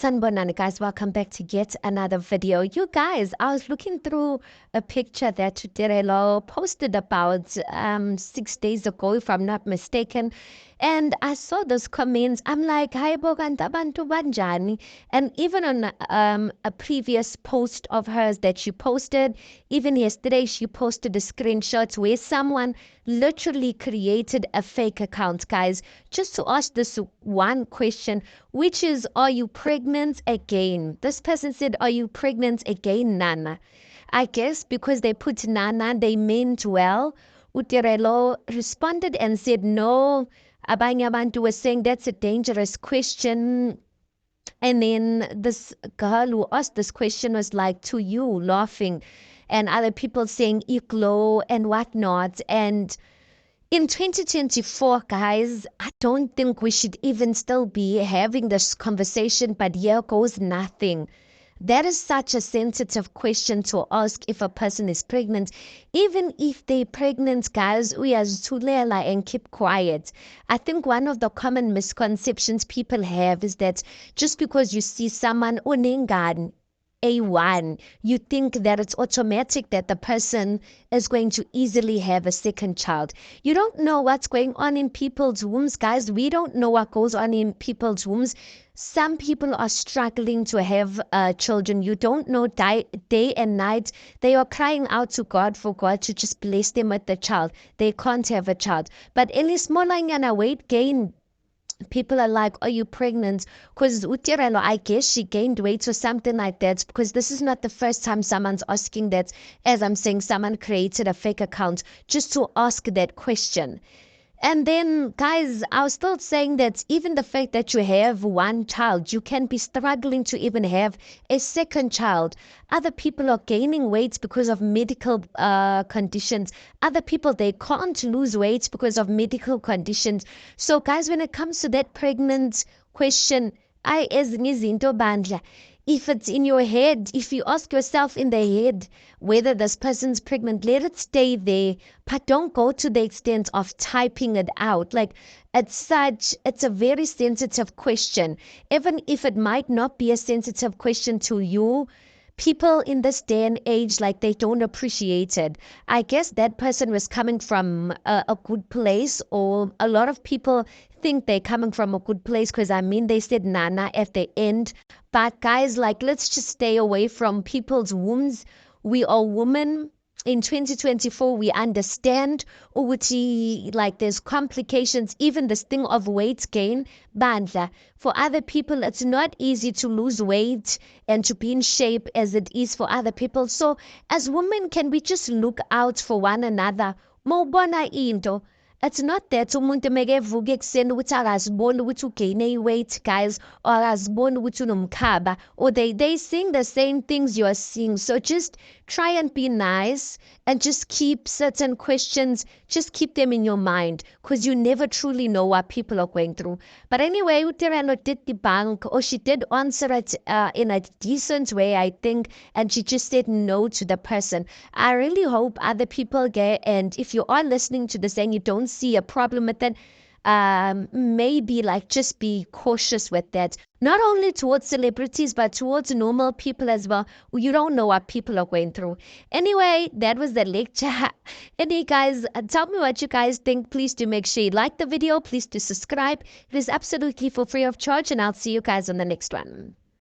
Sanibonani guys, welcome back to yet another video. You guys, I was looking through a picture that Tirelo posted about 6 days ago, if I'm not mistaken. And I saw those comments. I'm like, hi Boganta Bantu Banjani. And even on a previous post of hers that she posted, even yesterday, she posted a screenshot where someone literally created a fake account, guys, just to ask this one question, which is, are you pregnant again? This person said, are you pregnant again, Nana? I guess because they put Nana, they meant well. Utirelo responded and said, no. Abanye abantu was saying that's a dangerous question. And then this girl who asked this question was like, to you, laughing. And other people saying, Iklo and whatnot. And in 2024, guys, I don't think we should even still be having this conversation, but here goes nothing. That is such a sensitive question to ask if a person is pregnant. Even if they're pregnant, guys, we as Tulela and keep quiet. I think one of the common misconceptions people have is that just because you see someone uningan A1, you think that it's automatic that the person is going to easily have a second child. You don't know what's going on in people's wombs, guys. We don't know what goes on in people's wombs. Some people are struggling to have children. You don't know day and night. They are crying out to God for God to just bless them with the child. They can't have a child. But any smaller weight gain, people are like, are you pregnant? Because Utirelo, I guess she gained weight or something like that, because this is not the first time someone's asking that. As I'm saying, someone created a fake account just to ask that question. And then, guys, I was still saying that even the fact that you have one child, you can be struggling to even have a second child. Other people are gaining weight because of medical conditions. Other people, they can't lose weight because of medical conditions. So, guys, when it comes to that pregnant question, if it's in your head, if you ask yourself in the head whether this person's pregnant, let it stay there. But don't go to the extent of typing it out. Like, it's a very sensitive question. Even if it might not be a sensitive question to you, people in this day and age, like, they don't appreciate it. I guess that person was coming from a good place, or a lot of people think they're coming from a good place because they said Nana at the end. But guys, like, let's just stay away from people's wombs. We are women. In 2024, we understand ukuthi, like, there's complications, even this thing of weight gain. Bandla. For other people, it's not easy to lose weight and to be in shape as it is for other people. So as women, can we just look out for one another? Mawubona into. It's not that umuntu mekevuka ekuseni ukuthi akaziboni ukuthi ugaine weight, guys, or akaziboni ukuthi unomkhaba, or they seeing the same things you are seeing. So just try and be nice and just keep certain questions, just keep them in your mind, because you never truly know what people are going through. But anyway, Utirelo did debunk, or she did answer it in a decent way, I think, and she just said no to the person. I really hope other people get, and if you are listening to this and you don't see a problem with it, maybe, like, just be cautious with that, not only towards celebrities but towards normal people as well. You don't know what people are going through. Anyway, that was the lecture. Anyway, guys, tell me what you guys think. Please do make sure you like the video. Please do subscribe. It is absolutely for free of charge, and I'll see you guys on the next one.